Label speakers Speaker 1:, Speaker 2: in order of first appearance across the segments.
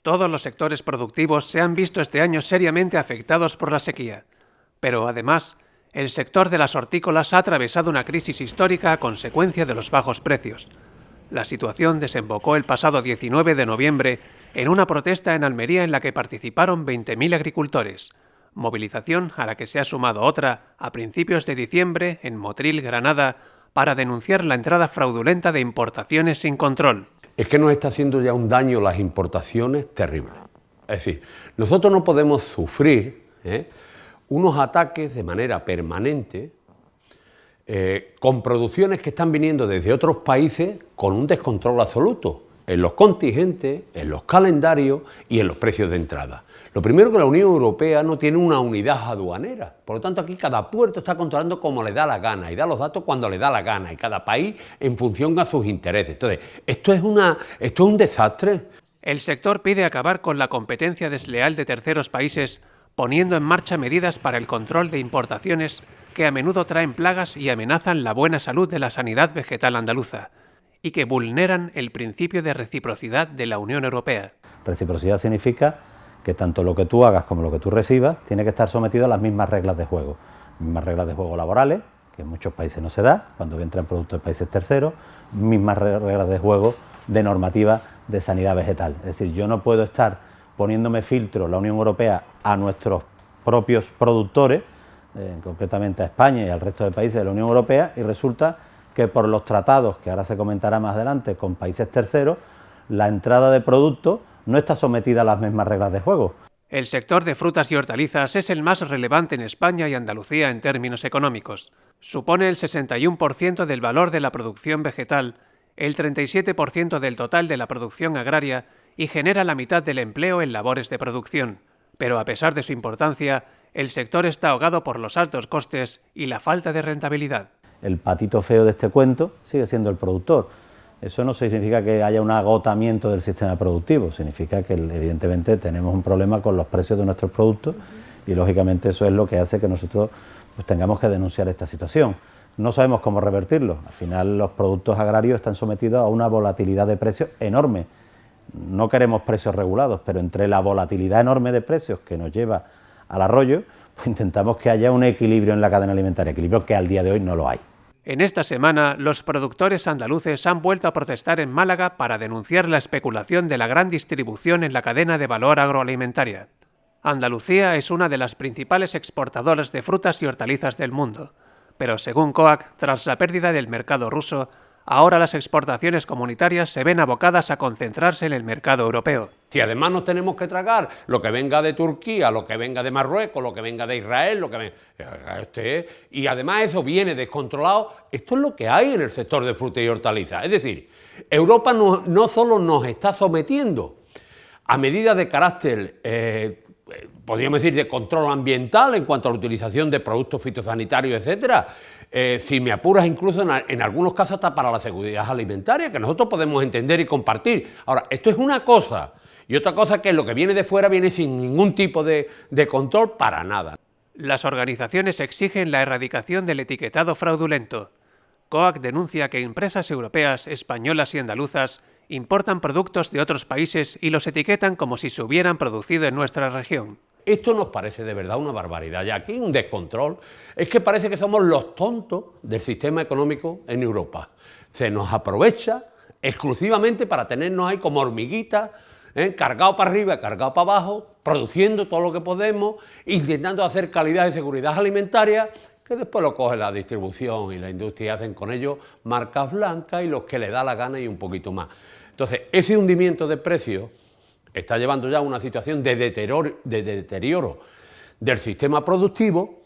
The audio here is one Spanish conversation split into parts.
Speaker 1: Todos los sectores productivos se han visto este año seriamente afectados por la sequía, pero además, el sector de las hortícolas ha atravesado una crisis histórica a consecuencia de los bajos precios. La situación desembocó el pasado 19 de noviembre en una protesta en Almería en la que participaron 20.000 agricultores, movilización a la que se ha sumado otra a principios de diciembre en Motril, Granada, para denunciar la entrada fraudulenta de importaciones sin control.
Speaker 2: Es que nos está haciendo ya un daño las importaciones terrible. Es decir, nosotros no podemos sufrir unos ataques de manera permanente con producciones que están viniendo desde otros países con un descontrol absoluto en los contingentes, en los calendarios y en los precios de entrada. Lo primero, que la Unión Europea no tiene una unidad aduanera, por lo tanto aquí cada puerto está controlando como le da la gana y da los datos cuando le da la gana, y cada país en función a sus intereses. Entonces, esto es un desastre.
Speaker 1: El sector pide acabar con la competencia desleal de terceros países, poniendo en marcha medidas para el control de importaciones que a menudo traen plagas y amenazan la buena salud de la sanidad vegetal andaluza, y que vulneran el principio de reciprocidad de la Unión Europea.
Speaker 3: Reciprocidad significa que tanto lo que tú hagas como lo que tú recibas tiene que estar sometido a las mismas reglas de juego. Mismas reglas de juego laborales, que en muchos países no se da, cuando entran productos de países terceros, mismas reglas de juego de normativa de sanidad vegetal. Es decir, yo no puedo estar poniéndome filtro la Unión Europea a nuestros propios productores, concretamente a España y al resto de países de la Unión Europea, y resulta que por los tratados, que ahora se comentará más adelante, con países terceros, la entrada de productos no está sometida a las mismas reglas de juego.
Speaker 1: El sector de frutas y hortalizas es el más relevante en España y Andalucía en términos económicos. Supone el 61% del valor de la producción vegetal, el 37% del total de la producción agraria y genera la mitad del empleo en labores de producción. Pero a pesar de su importancia, el sector está ahogado por los altos costes y la falta de rentabilidad.
Speaker 3: El patito feo de este cuento sigue siendo el productor. Eso no significa que haya un agotamiento del sistema productivo, significa que evidentemente tenemos un problema con los precios de nuestros productos y lógicamente eso es lo que hace que nosotros tengamos que denunciar esta situación. No sabemos cómo revertirlo. Al final los productos agrarios están sometidos a una volatilidad de precios enorme. No queremos precios regulados, pero entre la volatilidad enorme de precios que nos lleva al arroyo, pues intentamos que haya un equilibrio en la cadena alimentaria, equilibrio que al día de hoy no lo hay.
Speaker 1: En esta semana, los productores andaluces han vuelto a protestar en Málaga para denunciar la especulación de la gran distribución en la cadena de valor agroalimentaria. Andalucía es una de las principales exportadoras de frutas y hortalizas del mundo, pero según COAC, tras la pérdida del mercado ruso, ahora las exportaciones comunitarias se ven abocadas a concentrarse en el mercado europeo.
Speaker 2: Si además nos tenemos que tragar lo que venga de Turquía, lo que venga de Marruecos, lo que venga de Israel, lo que venga... y además eso viene descontrolado, esto es lo que hay en el sector de frutas y hortalizas. Es decir, Europa no solo nos está sometiendo a medidas de carácter, podríamos decir, de control ambiental en cuanto a la utilización de productos fitosanitarios, etcétera. Si me apuras, incluso en algunos casos hasta para la seguridad alimentaria, que nosotros podemos entender y compartir. Ahora, esto es una cosa, y otra cosa que lo que viene de fuera viene sin ningún tipo de control para nada.
Speaker 1: Las organizaciones exigen la erradicación del etiquetado fraudulento. COAC denuncia que empresas europeas, españolas y andaluzas importan productos de otros países y los etiquetan como si se hubieran producido en nuestra región.
Speaker 2: Esto nos parece de verdad una barbaridad, ya aquí un descontrol. Es que parece que somos los tontos del sistema económico en Europa. Se nos aprovecha exclusivamente para tenernos ahí como hormiguitas, cargado para arriba, cargado para abajo, produciendo todo lo que podemos, intentando hacer calidad y seguridad alimentaria, que después lo coge la distribución y la industria y hacen con ello marcas blancas y los que le da la gana y un poquito más. Entonces, ese hundimiento de precios está llevando ya a una situación de deterioro del sistema productivo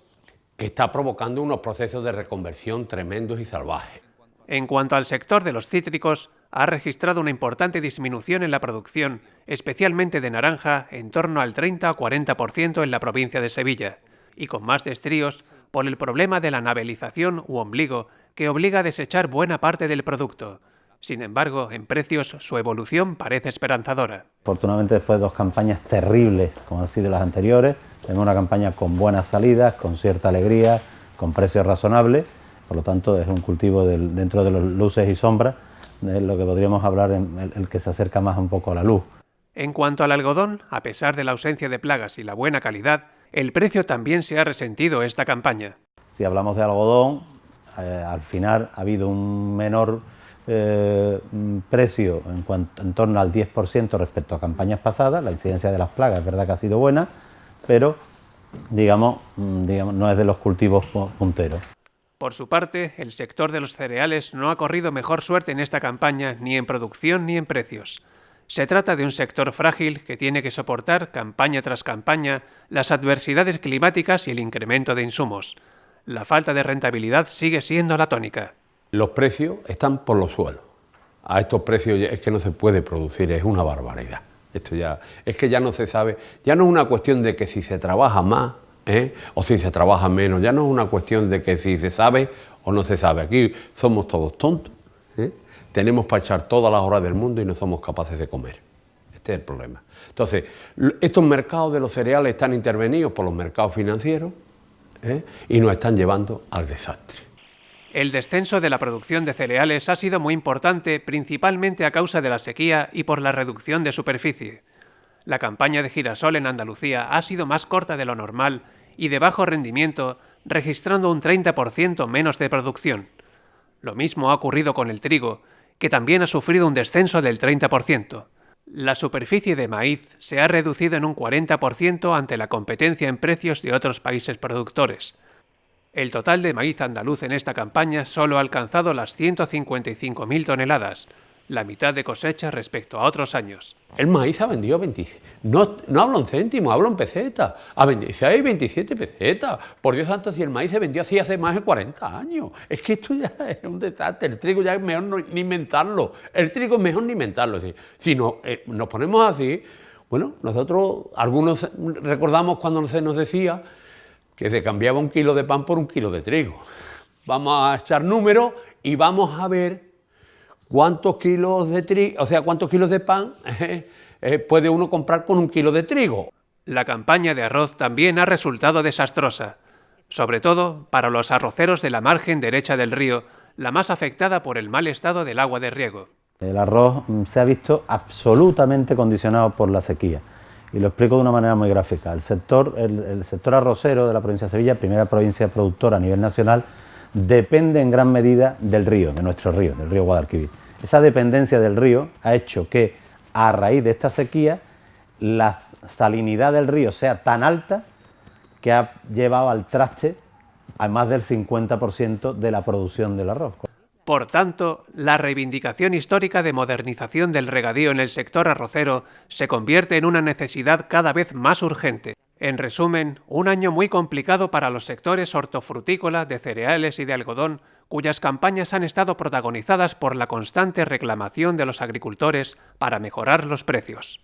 Speaker 2: que está provocando unos procesos de reconversión tremendos y salvajes.
Speaker 1: En cuanto al sector de los cítricos, ha registrado una importante disminución en la producción, especialmente de naranja, en torno al 30 o 40% en la provincia de Sevilla, y con más destríos por el problema de la nabelización u ombligo, que obliga a desechar buena parte del producto. Sin embargo, en precios su evolución parece esperanzadora.
Speaker 3: Afortunadamente, después de 2 campañas terribles, como han sido las anteriores, tenemos una campaña con buenas salidas, con cierta alegría, con precios razonables. Por lo tanto, es un cultivo dentro de los luces y sombras, de lo que podríamos hablar el que se acerca más un poco a la luz.
Speaker 1: En cuanto al algodón, a pesar de la ausencia de plagas y la buena calidad, el precio también se ha resentido esta campaña.
Speaker 3: Si hablamos de algodón, al final ha habido un menor precio en torno al 10% respecto a campañas pasadas. La incidencia de las plagas es verdad que ha sido buena, pero digamos no es de los cultivos punteros.
Speaker 1: Por su parte, el sector de los cereales no ha corrido mejor suerte en esta campaña ni en producción ni en precios. Se trata de un sector frágil que tiene que soportar, campaña tras campaña, las adversidades climáticas y el incremento de insumos. La falta de rentabilidad sigue siendo la tónica.
Speaker 2: Los precios están por los suelos. A estos precios es que no se puede producir, es una barbaridad. Esto ya es que ya no se sabe, ya no es una cuestión de que si se trabaja más o si se trabaja menos, ya no es una cuestión de que si se sabe o no se sabe. Aquí somos todos tontos. Tenemos para echar todas las horas del mundo y no somos capaces de comer. Este es el problema. Entonces, estos mercados de los cereales están intervenidos por los mercados financieros y nos están llevando al desastre.
Speaker 1: El descenso de la producción de cereales ha sido muy importante, principalmente a causa de la sequía y por la reducción de superficie. La campaña de girasol en Andalucía ha sido más corta de lo normal y de bajo rendimiento, registrando un 30% menos de producción. Lo mismo ha ocurrido con el trigo, que también ha sufrido un descenso del 30%. La superficie de maíz se ha reducido en un 40% ante la competencia en precios de otros países productores. El total de maíz andaluz en esta campaña solo ha alcanzado las 155.000 toneladas, la mitad de cosecha respecto a otros años.
Speaker 2: El maíz ha vendido 26, no hablo en céntimos, hablo en pesetas, a 26, 27 pesetas. Por Dios santo, si el maíz se vendió así hace más de 40 años. Es que esto ya es un desastre, el trigo ya es mejor ni inventarlo, el trigo es mejor ni inventarlo. Si nos ponemos así, bueno, nosotros, algunos recordamos cuando se nos decía que se cambiaba un kilo de pan por un kilo de trigo. Vamos a echar números y vamos a ver cuántos kilos de trigo, o sea, cuántos kilos de pan puede uno comprar con un kilo de trigo.
Speaker 1: La campaña de arroz también ha resultado desastrosa, sobre todo para los arroceros de la margen derecha del río, la más afectada por el mal estado del agua de riego.
Speaker 3: El arroz se ha visto absolutamente condicionado por la sequía. Y lo explico de una manera muy gráfica. El sector arrocero de la provincia de Sevilla, primera provincia productora a nivel nacional, depende en gran medida del río, de nuestro río, del río Guadalquivir. Esa dependencia del río ha hecho que, a raíz de esta sequía, la salinidad del río sea tan alta que ha llevado al traste a más del 50% de la producción del arroz.
Speaker 1: Por tanto, la reivindicación histórica de modernización del regadío en el sector arrocero se convierte en una necesidad cada vez más urgente. En resumen, un año muy complicado para los sectores hortofrutícola, de cereales y de algodón, cuyas campañas han estado protagonizadas por la constante reclamación de los agricultores para mejorar los precios.